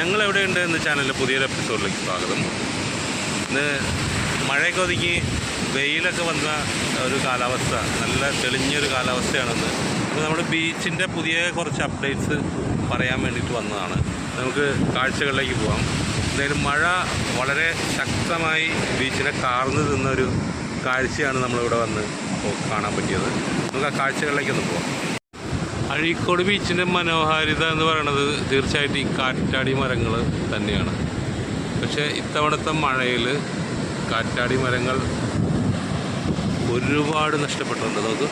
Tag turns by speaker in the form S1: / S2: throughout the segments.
S1: ഞങ്ങൾ എവിടെയുണ്ട് എന്ന ചാനലിലെ പുതിയൊരു എപ്പിസോഡിലേക്ക് സ്വാഗതം. ഇന്ന് മഴയൊക്കെ ഒതുങ്ങി വെയിലൊക്കെ വന്ന ഒരു കാലാവസ്ഥ, നല്ല തെളിഞ്ഞൊരു കാലാവസ്ഥയാണെന്ന്. അപ്പോൾ നമ്മുടെ ബീച്ചിൻ്റെ പുതിയ കുറച്ച് അപ്ഡേറ്റ്സ് പറയാൻ വേണ്ടിയിട്ട് വന്നതാണ്. നമുക്ക് കാഴ്ചകളിലേക്ക് പോകാം. എന്തായാലും മഴ വളരെ ശക്തമായി ബീച്ചിനെ കാർന്ന് നിന്നൊരു കാഴ്ചയാണ് നമ്മളിവിടെ വന്ന് കാണാൻ പറ്റിയത്. നമുക്ക് ആ കാഴ്ചകളിലേക്കൊന്ന് പോകാം. അഴീക്കോട് ബീച്ചിൻ്റെ മനോഹാരിത എന്ന് പറയുന്നത് തീർച്ചയായിട്ടും ഈ കാറ്റാടി മരങ്ങൾ തന്നെയാണ്. പക്ഷേ ഇത്തവണത്തെ മഴയിൽ കാറ്റാടി മരങ്ങൾ ഒരുപാട് നഷ്ടപ്പെട്ടിട്ടുണ്ട്. നമുക്ക്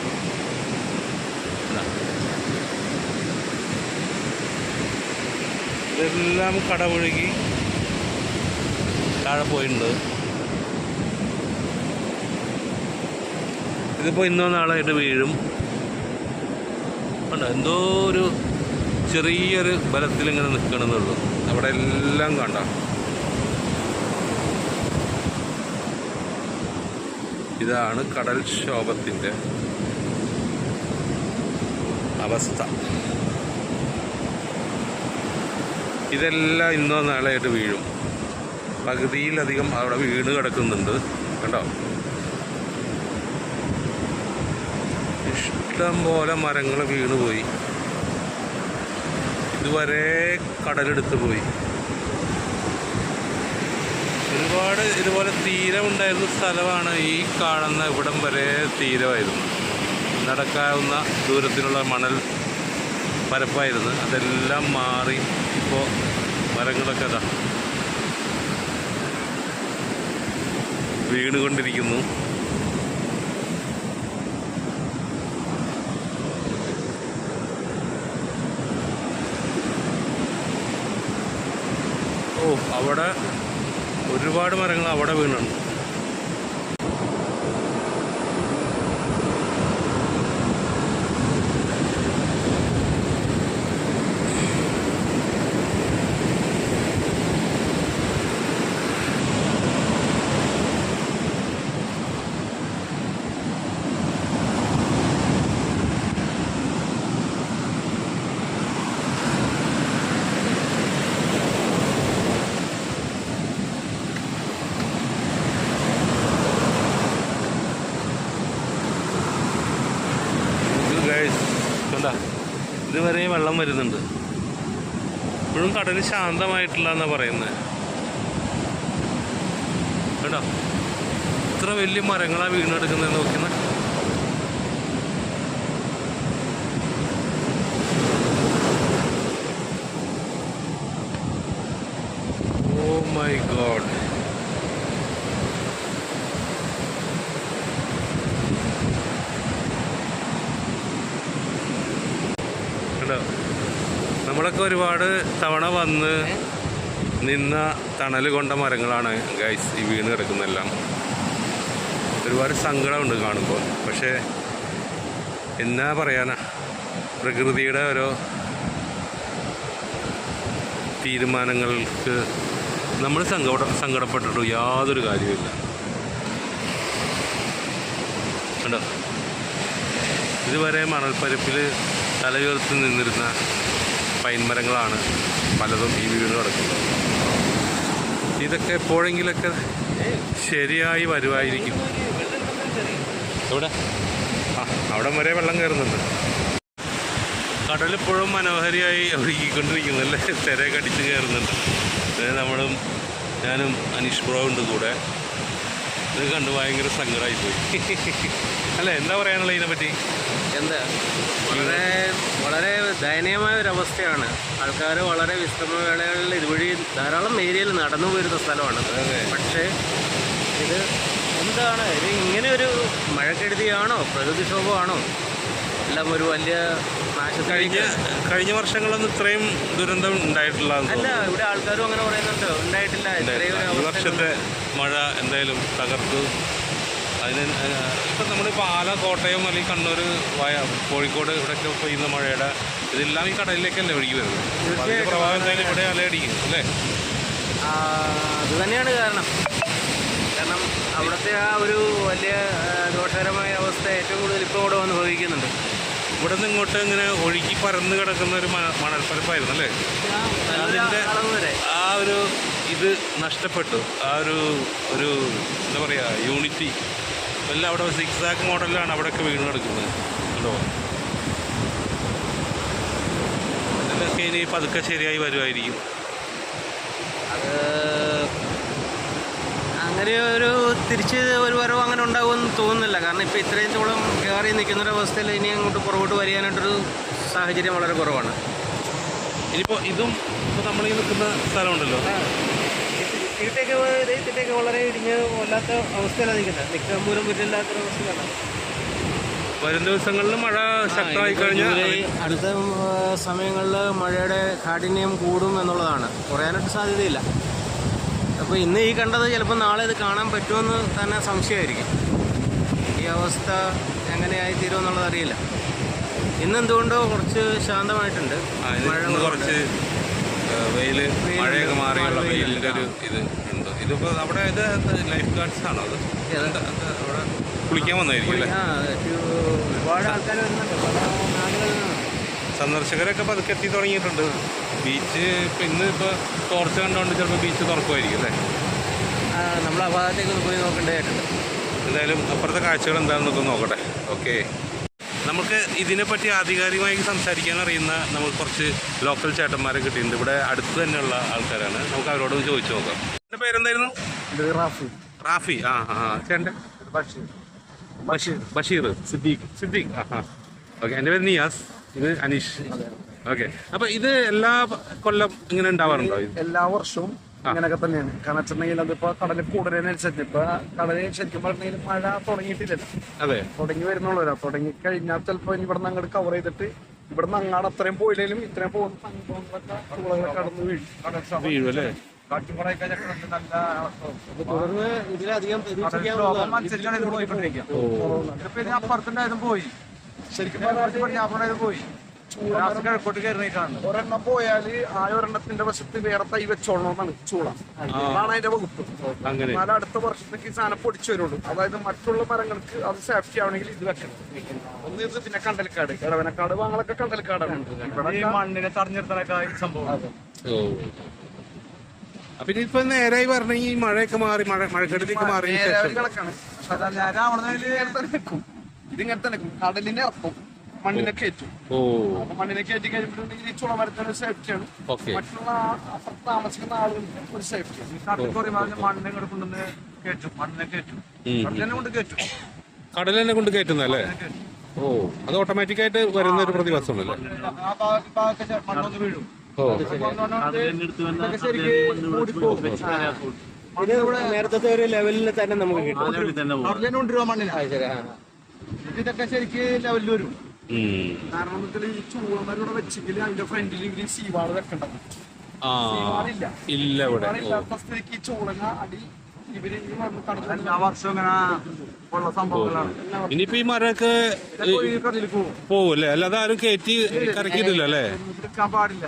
S1: ഇതെല്ലാം കടപുഴകി താഴെ പോയിട്ടുണ്ട്. ഇതിപ്പോൾ ഇന്നോ നാളായിട്ട് വീഴും. എന്തോ ഒരു ചെറിയൊരു ബലത്തിലിങ്ങനെ നിൽക്കണമെന്നുള്ളൂ. അവിടെ എല്ലാം കണ്ട ഇതാണ് കടൽക്ഷോഭത്തിൻ്റെ അവസ്ഥ. ഇതെല്ലാം ഇന്നോ നാളെയായിട്ട് വീഴും. പകുതിയിലധികം അവിടെ വീണ് കിടക്കുന്നുണ്ട്. കണ്ടോ, ഇഷ്ടം പോലെ മരങ്ങൾ വീണുപോയി. ഇതുവരെ കടലെടുത്ത് പോയി. ഒരുപാട് ഇതുപോലെ തീരമുണ്ടായിരുന്ന സ്ഥലമാണ്. ഈ കാണുന്ന ഇവിടം വരെ തീരമായിരുന്നു. നടക്കാവുന്ന ദൂരത്തിലുള്ള മണൽ പരപ്പായിരുന്നു. അതെല്ലാം മാറി ഇപ്പോൾ മരങ്ങളൊക്കെ അതാ വീണുകൊണ്ടിരിക്കുന്നു. അവിടെ ഒരുപാട് മരങ്ങൾ അവിടെ വീണുണ്ട്. ഇതുവരെ വെള്ളം വരുന്നുണ്ട്. ഇപ്പോഴും കടൽ ശാന്തമായിട്ടില്ല എന്നാണ് പറയുന്നത്. കേട്ടോ, ഇത്ര വലിയ മരങ്ങളാണ് വീണെടുക്കുന്നത്. നോക്കുന്ന ഓ മൈ ഗോഡ്. നമ്മളൊക്കെ ഒരുപാട് തവണ വന്ന് നിന്ന തണൽ കൊണ്ട മരങ്ങളാണ് ഗൈസ് ഈ വീണ് കിടക്കുന്നതെല്ലാം. ഒരുപാട് സങ്കടമുണ്ട് കാണുമ്പോൾ. പക്ഷേ എന്നാ പറയാനാ, പ്രകൃതിയുടെ ഓരോ തീരുമാനങ്ങൾക്ക് നമ്മൾ സങ്കടപ്പെട്ടിട്ട് യാതൊരു കാര്യമില്ല. കണ്ടോ, ഇതുവരെ മണൽപ്പരപ്പിൽ തലയുയർത്തി നിന്നിരുന്ന പൈൻ മരങ്ങളാണ് പലതും ഈ വീട് കിടക്കുന്നത്. ഇതൊക്കെ എപ്പോഴെങ്കിലൊക്കെ ശരിയായി വരുമായിരിക്കും. ഇവിടെ അവിടെ വരെ വെള്ളം കയറുന്നുണ്ട്. കടലിപ്പോഴും മനോഹരിയായി ഒഴുകിക്കൊണ്ടിരിക്കുന്നു അല്ലേ. തിരയൊക്കെ അടിച്ച് കയറുന്നുണ്ട്. ഞാനും അനീഷ് ബ്രോ ഉണ്ട് കൂടെ. ഇത് കണ്ട് ഭയങ്കര സങ്കടമായിപ്പോയി അല്ലേ. എന്താ പറയാനുള്ളത് ഇതിനെപ്പറ്റി?
S2: എന്താ, വളരെ ദയനീയമായ ഒരവസ്ഥയാണ്. ആൾക്കാർ വളരെ വിശ്രമവേളകളിൽ ഇതുവഴി ധാരാളം ഏരിയയിൽ നടന്നു പോയിരുന്ന സ്ഥലമാണ്. പക്ഷേ ഇത് എന്താണ്, ഇത് ഇങ്ങനെ ഒരു മഴക്കെടുതിയാണോ പ്രകൃതിക്ഷോഭമാണോ? എല്ലാം ഒരു വലിയ
S1: കഴിഞ്ഞ വർഷങ്ങളൊന്നും ഇത്രയും ദുരന്തം ഉണ്ടായിട്ടില്ല.
S2: അല്ല, ഇവിടെ ആൾക്കാരും അങ്ങനെ പറയുന്നുണ്ട്, ഉണ്ടായിട്ടില്ല.
S1: ഈ വർഷത്തെ മഴ എന്തായാലും തകർത്തു. അതിന് ഇപ്പം നമ്മളിപ്പോൾ ആല, കോട്ടയം അല്ലെങ്കിൽ കണ്ണൂർ, കോഴിക്കോട് ഇവിടെയൊക്കെ പെയ്യുന്ന മഴയുടെ ഇതെല്ലാം ഈ കടലിലേക്കല്ലേ ഒഴുകി വരുന്നത്. അതിൻ്റെ പ്രഭാവം എന്തായാലും ഇവിടെ അലയടിക്കും അല്ലേ.
S2: അത് തന്നെയാണ് കാരണം. അവിടുത്തെ ആ ഒരു വലിയ ദോഷകരമായ അവസ്ഥ ഏറ്റവും കൂടുതൽ ഇപ്പോൾ ഇവിടെ വന്ന് ഭവിക്കുന്നുണ്ട്.
S1: ഇവിടെ നിന്ന് ഇങ്ങോട്ട് ഇങ്ങനെ ഒഴുകി പരന്ന് കിടക്കുന്ന ഒരു മണൽപ്പരപ്പായിരുന്നു അല്ലേ. ഒരു ഇത് നഷ്ടപ്പെട്ടു. ആ ഒരു ഒരു എന്താ പറയുക, യൂണിറ്റി എല്ലാം അവിടെ സിക്സാക്ക് മോഡലിലാണ് അവിടെയൊക്കെ വീണ് കിടക്കുന്നത്. കേട്ടോ, ഇതൊക്കെ ഇനി പതുക്കെ ശരിയായി വരുമായിരിക്കും.
S2: അത് അങ്ങനെ ഒരു തിരിച്ച് ഒരു വരവ് അങ്ങനെ ഉണ്ടാകുമെന്ന് തോന്നുന്നില്ല. കാരണം ഇപ്പോൾ ഇത്രയും തോളം കയറി നിൽക്കുന്നൊരവസ്ഥയിൽ ഇനി അങ്ങോട്ട് പുറകോട്ട് വരികാനായിട്ടൊരു സാഹചര്യം വളരെ കുറവാണ്.
S1: ഇനിയിപ്പോൾ ഇതും ഇപ്പോൾ നമ്മളീ നിൽക്കുന്ന സ്ഥലമുണ്ടല്ലോ,
S2: ഇതിൻ്റെയൊക്കെ വളരെ ഇടിഞ്ഞ് വല്ലാത്ത അവസ്ഥയിലാണ് നിൽക്കുന്നത്. നിൽക്കാൻ പോലും പറ്റില്ലാത്തൊരവസ്ഥയാണ്.
S1: വരും ദിവസങ്ങളിൽ മഴ ശക്തമായി കഴിഞ്ഞാൽ
S2: അടുത്ത സമയങ്ങളിൽ മഴയുടെ കാഠിന്യം കൂടും എന്നുള്ളതാണ്, കുറയാനായിട്ട് സാധ്യതയില്ല. അപ്പോൾ ഇന്ന് ഈ കണ്ടത് ചിലപ്പോൾ നാളെ ഇത് കാണാൻ പറ്റുമെന്ന് തന്നെ സംശയമായിരിക്കും. ഈ അവസ്ഥ എങ്ങനെയായി തീരുമെന്നുള്ളത് അറിയില്ല. ഇന്നെന്തുകൊണ്ടോ കുറച്ച് ശാന്തമായിട്ടുണ്ട്.
S1: കുറച്ച് മഴയൊക്കെ മാറിയുള്ള വെയിലിൻ്റെ ഒരു ഇത് ഉണ്ട്. ഇതിപ്പോൾ അവിടെ ഇത് ലൈഫ് ഗാർഡ്സ് ആണോ? അത് അവിടെ കുളിക്കാൻ വന്നായിരിക്കും അല്ലേ?
S2: ഒരുപാട് ആൾക്കാർ വരുന്നുണ്ട് പല നാടുകളിൽ നിന്ന്.
S1: സന്ദർശകരൊക്കെ പതുക്കെ എത്തി തുടങ്ങിയിട്ടുണ്ട്. ബീച്ച് ഇപ്പം ഇന്ന് ഇപ്പോൾ ടോർച്ച് കണ്ടുകൊണ്ട് ചിലപ്പോൾ ബീച്ച് തുറക്കുമായിരിക്കും അല്ലേ?
S2: നമ്മൾ ആ ഭാഗത്തേക്ക് ഒന്ന് പോയി നോക്കേണ്ടതായിട്ടുണ്ട്.
S1: എന്തായാലും അപ്പുറത്തെ കാഴ്ചകൾ എന്താണെന്നൊക്കെ നോക്കട്ടെ. ഓക്കെ, നമുക്ക് ഇതിനെപ്പറ്റി ആധികാരികമായി സംസാരിക്കാൻ അറിയുന്ന നമുക്ക് കുറച്ച് ലോക്കൽ ചേട്ടന്മാരെ കിട്ടിയിട്ടുണ്ട്. ഇവിടെ അടുത്ത് തന്നെയുള്ള ആൾക്കാരാണ്. നമുക്ക് അവരോട് ചോദിച്ചു നോക്കാം. എൻ്റെ പേരെന്തായിരുന്നു? റാഫി. ആ ആ ചേട്ടൻ്റെ ബഷീർ. സിദ്ദീഖ്. ആ. ഓക്കെ, എൻ്റെ പേര് നിയാസ്. ഇത് അനീഷ്. ഓക്കെ, അപ്പൊ ഇത് എല്ലാ കൊല്ലം ഇങ്ങനെ ഉണ്ടാവാറുണ്ടോ?
S3: എല്ലാ വർഷവും അങ്ങനെയൊക്കെ തന്നെയാണ്. കാരണം വെച്ചിട്ടുണ്ടെങ്കിൽ അതിപ്പോ കടലിൽ കൂടുതലനുസരിച്ച് ഇപ്പൊ കടലിൽ ശരിക്കും പറഞ്ഞെങ്കിൽ മഴ തുടങ്ങിയിട്ടില്ലല്ലോ.
S1: അതെ,
S3: തുടങ്ങി വരുന്നുള്ളൂ. തുടങ്ങി കഴിഞ്ഞാൽ ചിലപ്പോ ഇവിടെ നിന്ന് അങ്ങോട്ട് കവർ ചെയ്തിട്ട് ഇവിടെ നിന്ന് അങ്ങാട് അത്രയും പോയില്ലേലും ഇത്രയും പോകുന്ന സംഭവങ്ങളൊക്കെ കടന്നു വീഴും
S1: അല്ലേ?
S2: തുടർന്ന് ഇതിലധികം
S3: അപ്പുറത്തുണ്ടായതും പോയി. ശരിക്കും പോയി. ഒരെണ്ണം പോയാല് ആ ഒരെണ്ണത്തിന്റെ വശത്ത് വേറെ തൈ വെച്ചോളണമെന്നാണ് ചൂള. അതാണ് അതിന്റെ വകുപ്പ്. എന്നാൽ അടുത്ത വർഷത്തേക്ക് ഈ സാധനം പൊടിച്ചു വരുള്ളൂ. അതായത് മറ്റുള്ള മരങ്ങൾക്ക് അത് സേഫ്റ്റി ആവണമെങ്കിൽ ഇത് വെക്കണം. ഒന്ന് ഇത് പിന്നെ കണ്ടൽക്കാട്, ഇടവനക്കാട്, വാങ്ങളൊക്കെ കണ്ടൽക്കാടാണ്. മണ്ണിനെ തടഞ്ഞെടുത്താനൊക്കെ സംഭവം.
S1: അപ്പൊ ഇപ്പൊ നേരായി പറഞ്ഞ ഈ മഴയൊക്കെ മാറി, മഴക്കെടുതിയൊക്കെ മാറി
S3: കണക്കാണ്. ഇതിങ്ങനെ തന്നെ കടലിനെ ഇറക്കും, മണ്ണിനെ കയറ്റും. മണ്ണിനെ കയറ്റി കഴിഞ്ഞിട്ടുണ്ടെങ്കിൽ ഈ ചുളമരത്തിന് സേഫ്റ്റിയാണ്. മറ്റുള്ള താമസിക്കുന്ന ആളുകൾക്ക് ഒരു സേഫ്റ്റിയാണ്. മണ്ണിനെ കൊണ്ടുവന്ന് കയറ്റും, മണ്ണിനെ കയറ്റും, കടലിനെ കൊണ്ട് കയറ്റും.
S1: കടലിനെ കൊണ്ട് കയറ്റുന്നല്ലേ? ഓ, അത് ഓട്ടോമാറ്റിക് ആയിട്ട് വരുന്ന ഒരു പ്രതിഭാസമാണല്ലേ?
S3: മണ്ണൊന്ന് വീഴും.
S2: നേരത്തെ ഒരു ലെവലിൽ തന്നെ നമുക്ക് കിട്ടും.
S3: ഇതൊക്കെ ശരിക്ക് ലെവലിൽ വരും. കാരണം ഈ ചൂളമരൂടെ വെച്ചെങ്കിൽ അതിന്റെ ഫ്രണ്ടിലെങ്കിലും സീവാള് വെക്കേണ്ടത്.
S1: ഇല്ല,
S3: ഇല്ലാത്ത സ്ഥിതിക്ക് ഈ ചൂളങ്ങ അടി ഇവര് എല്ലാ വർഷവും ഇങ്ങനെ ഉള്ള സംഭവങ്ങളാണ്.
S1: ഇനിയിപ്പോ ഈ മരമൊക്കെ പോവല്ലേ? അല്ലാതെ ആരും കയറ്റി കറക്കിയിട്ടില്ല അല്ലേ?
S3: എടുക്കാൻ പാടില്ല.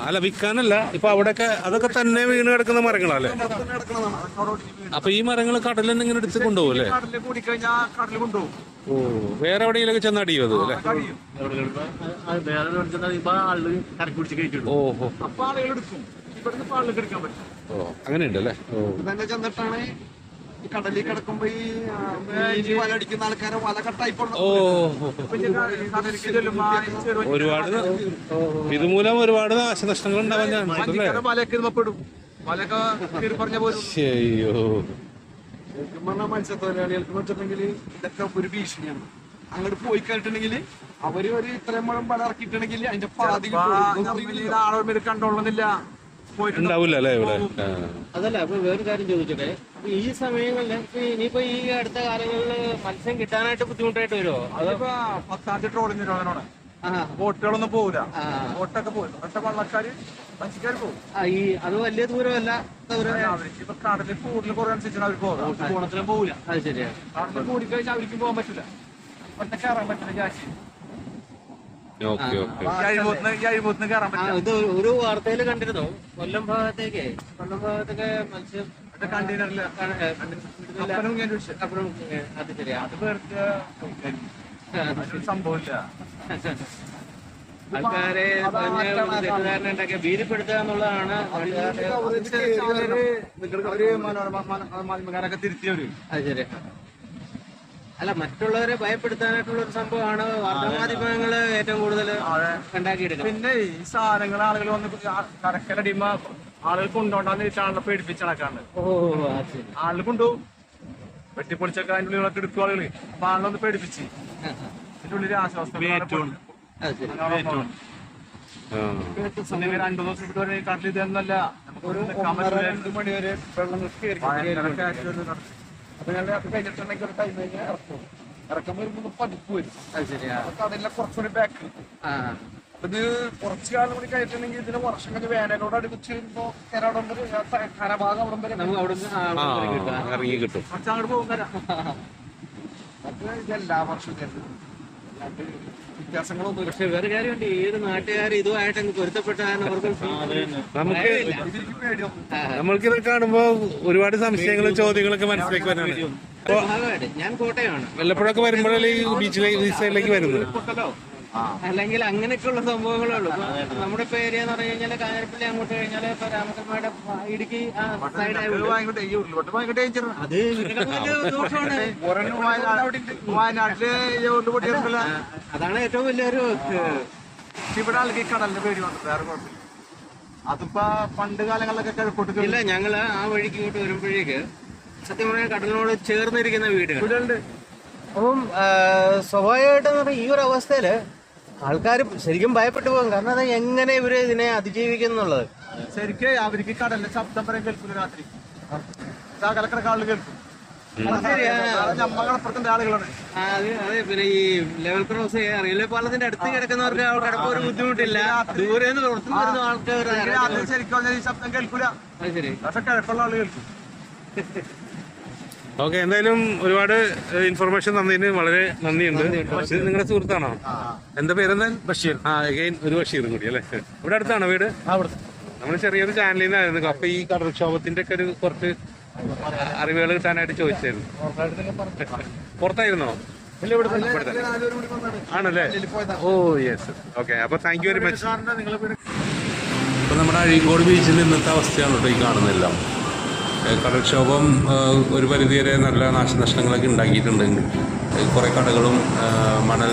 S1: അല്ല, വിൽക്കാനല്ല. ഇപ്പൊ അവിടെയൊക്കെ അതൊക്കെ തന്നെ വീണ് കിടക്കുന്ന മരങ്ങളല്ലേ? അപ്പൊ ഈ മരങ്ങൾ കടലിൽ ഇങ്ങനെ എടുത്ത് കൊണ്ടുപോകും അല്ലേ?
S3: കടലിൽ കൂടിക്കഴിഞ്ഞാൽ കടലിൽ കൊണ്ടുപോകും.
S1: ഓ, വേറെ എവിടെയെങ്കിലൊക്കെ ചെന്ന് അടിയോ അത് അല്ലേ? ഓഹോ,
S3: അപ്പൊ ആളുകൾ എടുക്കും. ഇവിടുന്ന് ആളുകൾക്ക് എടുക്കാൻ പറ്റും.
S1: ഓ, അങ്ങനെ ഉണ്ടല്ലേ?
S3: തന്നെ ചെന്നിട്ടാണ് ഈ കടലിൽ കിടക്കുമ്പോ ഈ വല അടിക്കുന്ന ആൾക്കാരെ വല കട്ടായി.
S1: ഒരുപാട് ഇതുമൂലം ഒരുപാട് നാശനഷ്ടങ്ങൾ ഉണ്ടാവാൻ ചാൻസ് അല്ലേ?
S3: വലയൊക്കെ പെടും. വലയൊക്കെ പറഞ്ഞ പോലും മത്സ്യത്തൊഴിലാളികൾക്ക് വെച്ചിട്ടുണ്ടെങ്കിൽ ഇതൊക്കെ ഒരു ഭീഷണിയാണ്. അങ്ങോട്ട് പോയി കഴിഞ്ഞിട്ടുണ്ടെങ്കിൽ അവര് ഒരു ഇത്രയും മുഴം വല ഇറക്കിയിട്ടുണ്ടെങ്കിൽ അതിന്റെ പാതി ആളെ കണ്ടോളുന്നില്ല,
S1: ഉണ്ടാവില്ല അല്ലേ ഇവിടെ?
S2: അതല്ല, അപ്പൊ വേറൊരു കാര്യം ചോദിച്ചോട്ടെ. ഈ സമയങ്ങളിൽ ഇനിയിപ്പോ ഈ അടുത്ത കാലങ്ങളിൽ മത്സ്യം കിട്ടാനായിട്ട് ബുദ്ധിമുട്ടായിട്ട് വരുമോ?
S3: അതിപ്പോ 10 ട്രോളിങ് നിരോധനമാണ്. ബോട്ടുകളൊന്നും പോകില്ല. ബോട്ടൊക്കെ പോകും. പക്ഷെ വള്ളക്കാര് മത്സ്യക്കാർ പോകും.
S2: അത് വലിയ ദൂരമല്ല.
S3: ഇപ്പൊ കടലിൽ കൂടുതൽ കുറേ അനുസരിച്ചാണ് അവർ പോകും. ഓണത്തിനും പോകില്ല.
S2: അത് ശരിയാണ്.
S3: കടലിൽ കൂടിക്കഴിഞ്ഞാൽ അവർക്കും പോകാൻ പറ്റില്ല. ഒറ്റ കയറാൻ പറ്റില്ല. ജാശി കയറാൻ പറ്റില്ല.
S2: ഇത് ഒരു വാർത്തയിൽ കണ്ടിരുന്നു. കൊല്ലം ഭാഗത്തേക്ക് മത്സ്യം
S3: കണ്ടെയ്നറിൽ
S2: അത് ശരിയാ.
S3: അത് സംഭവമില്ല.
S2: ആൾക്കാരെ തെറ്റിദ്ധാരണ ഉണ്ടാക്കിയ ഭീതിപ്പെടുത്തുക എന്നുള്ളതാണ്
S3: മാധ്യമക്കാരൊക്കെ തിരുത്തിയവര്.
S2: അത് ശരി. അല്ല, മറ്റുള്ളവരെ ഭയപ്പെടുത്താനായിട്ടുള്ള ഒരു സംഭവമാണ് വാർത്താമാധ്യമങ്ങള് ഏറ്റവും കൂടുതൽ ഉണ്ടാക്കിയെടുക്കുന്നത്.
S3: പിന്നെ ഈ സാധനങ്ങൾ ആളുകൾ വന്ന് കരക്കലടിമ ആളുകൾ കൊണ്ടോണ്ടാന്ന് വെച്ചാണല്ലോ പേടിപ്പിച്ചണക്കാണ്. ആളുകൾ കൊണ്ടുപോകും, വെട്ടിപ്പൊളിച്ചൊക്കെ അതിൻ്റെ ഉള്ളിലൊക്കെ എടുക്കും ആളുകള്. അപ്പൊ ആളുകളൊന്ന് പേടിപ്പിച്ച് ഇതിന്റെ ഉള്ളിൽ ആശ്വാസം 2 ദിവസം ഇതുവരെ കടലിൽ ഇതെന്നല്ല ഒരു 2 മണി വരെ വെള്ളം അപ്പൊ ഞങ്ങൾ അത് കഴിഞ്ഞിട്ടുണ്ടെങ്കിൽ ഒരു ടൈം കഴിഞ്ഞാൽ ഇറക്കം വരുമ്പോൾ പതിപ്പ് വരും. കടലിലെ കുറച്ചുകൂടി ബാക്ക്. അപ്പൊ ഇത് കുറച്ചു കാലം കൂടി കഴിഞ്ഞിട്ടുണ്ടെങ്കിൽ ഇതിന് വർഷങ്ങൾ വേനലോട് അടുപ്പിച്ച് വരുമ്പോ കരഭാഗം അവിടെ വരെ
S1: ഇറങ്ങി കിട്ടും.
S3: കുറച്ചങ്ങോട്ട് പോകും കര. അത് ഇതെല്ലാ വർഷവും വ്യത്യാസങ്ങളൊന്നും.
S2: പക്ഷെ വേറെ കാര്യമുണ്ട്, ഏത് നാട്ടുകാരും ഇതുമായിട്ട് അങ്ങ് പൊരുത്തപ്പെട്ടാൽ അവർക്ക്
S1: നമ്മൾക്കിത് കാണുമ്പോ ഒരുപാട് സംശയങ്ങളും ചോദ്യങ്ങളൊക്കെ മനസ്സിലേക്ക് വരുന്നുണ്ട്.
S2: ഭാഗമായിട്ട് ഞാൻ കോട്ടയമാണ്.
S1: വല്ലപ്പോഴൊക്കെ വരുമ്പോഴല്ലേ ഈ ബീച്ചിലേക്ക് ഈ സൈഡിലേക്ക് വരുന്നത്.
S2: അല്ലെങ്കിൽ അങ്ങനെയൊക്കെയുള്ള സംഭവങ്ങളുള്ളൂ. നമ്മുടെ ഇപ്പൊ ഏരിയ എന്ന് പറഞ്ഞു കഴിഞ്ഞാൽ കാഞ്ഞിരപ്പള്ളി അങ്ങോട്ട് കഴിഞ്ഞാൽ ഇപ്പൊ രാമക്കൽമേട് ഇടുക്കി സൈഡായി അത് ദോഷമാണ്. അതാണ് ഏറ്റവും വലിയൊരു.
S3: ഇവിടെ ആൾക്ക് കടലിന്റെ പേടി വന്നു, വേറെ കുഴപ്പമില്ല. അതിപ്പോ പണ്ട് കാലങ്ങളിലൊക്കെ കിഴക്കോട്ട്
S2: ഇല്ല, ഞങ്ങള് ആ വഴിക്ക് ഇങ്ങോട്ട് വരുമ്പോഴേക്ക് സത്യം പറഞ്ഞാൽ കടലിനോട് ചേർന്നിരിക്കുന്ന വീടുകളുണ്ട്. അപ്പം സ്വാഭാവികമായിട്ടെന്ന് പറഞ്ഞാൽ ഈ ഒരു അവസ്ഥയില് ആൾക്കാർ ശരിക്കും ഭയപ്പെട്ടു പോകും. കാരണം അത് എങ്ങനെ ഇവര് ഇതിനെ അതിജീവിക്കുന്നുള്ളത്.
S3: ശരിക്കും അവർക്ക് കടലിന്റെ ശബ്ദം വരെ കേൾക്കില്ല രാത്രി. കലക്കടക്ക ആളുകൾ കേൾക്കും. ഞമ്മളപ്പുറത്തിന്റെ ആളുകളാണ്.
S2: അതെ, പിന്നെ ഈ ലെവൽ ക്രോസ് റെയിൽവേ പാലത്തിന്റെ അടുത്ത് കിടക്കുന്നവർക്ക് കിടപ്പ് ഒരു ബുദ്ധിമുട്ടില്ല. ദൂരെ നിന്ന് പുറത്തു വരുന്ന ആൾക്കാർ
S3: ശരിക്കും ഈ ശബ്ദം കേൾക്കൂല.
S2: അത് ശരി.
S3: പക്ഷെ കിഴക്കുള്ള ആള് കേൾക്കും.
S1: ഓക്കെ, എന്തായാലും ഒരുപാട് ഇൻഫർമേഷൻ തന്നതിന് വളരെ നന്ദിയുണ്ട്. ഇത് നിങ്ങളുടെ സുഹൃത്താണോ? എന്താ പേരെന്താ?
S3: ബഷീർ.
S1: അഗൈൻ ഒരു ബഷീറും കൂടി അല്ലേ? ഇവിടെ അടുത്താണോ വീട്? നമ്മൾ ചെറിയൊരു ചാനലിൽ നിന്നായിരുന്നു. അപ്പൊ ഈ കടൽക്ഷോഭത്തിന്റെ ഒക്കെ ഒരു കുറച്ച് അറിവുകൾ കിട്ടാനായിട്ട് ചോദിച്ചായിരുന്നു. പുറത്തായിരുന്നോ? ആണല്ലേ? Oh yes. ഓക്കെ, അപ്പൊ താങ്ക് യു വെരി മച്ച്. അപ്പൊ നമ്മുടെ അഴീക്കോട് ബീച്ചിൽ ഇന്നത്തെ അവസ്ഥയാണ് കേട്ടോ ഈ കാണുന്നതെല്ലാം. കടൽക്ഷോഭം ഒരു പരിധിവരെ നല്ല നാശനഷ്ടങ്ങളൊക്കെ ഉണ്ടാക്കിയിട്ടുണ്ടെങ്കിൽ കുറേ കടകളും മണൽ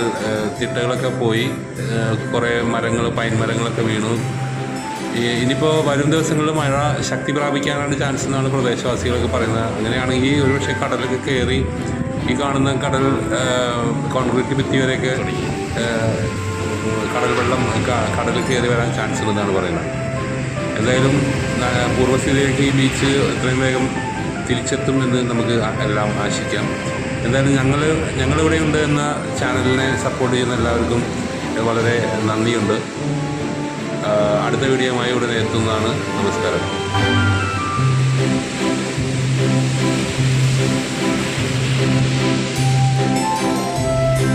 S1: തിട്ടകളൊക്കെ പോയി, കുറേ മരങ്ങൾ പൈൻ മരങ്ങളൊക്കെ വീണു. ഇനിയിപ്പോൾ വരും ദിവസങ്ങളിൽ മഴ ശക്തി പ്രാപിക്കാനാണ് ചാൻസ് എന്നാണ് പ്രദേശവാസികളൊക്കെ പറയുന്നത്. അങ്ങനെയാണെങ്കിൽ ഒരുപക്ഷെ കടലൊക്കെ കയറി ഈ കാണുന്ന കടൽ കോൺക്രീറ്റ് ഭിത്തി വരെയൊക്കെ കടൽ വെള്ളം കടലിൽ കയറി വരാൻ ചാൻസ് ഉണ്ടെന്നാണ് പറയുന്നത്. എന്തായാലും പൂർവ്വസ്ഥിതിയിലേക്ക് ഈ ബീച്ച് എത്രയും വേഗം തിരിച്ചെത്തും എന്ന് നമുക്ക് എല്ലാം ആശിക്കാം. എന്തായാലും ഞങ്ങളിവിടെയുണ്ട് എന്ന ചാനലിനെ സപ്പോർട്ട് ചെയ്യുന്ന എല്ലാവർക്കും വളരെ നന്ദിയുണ്ട്. അടുത്ത വീഡിയോയുമായി ഉടനെ എത്തുന്നതാണ്. നമസ്കാരം.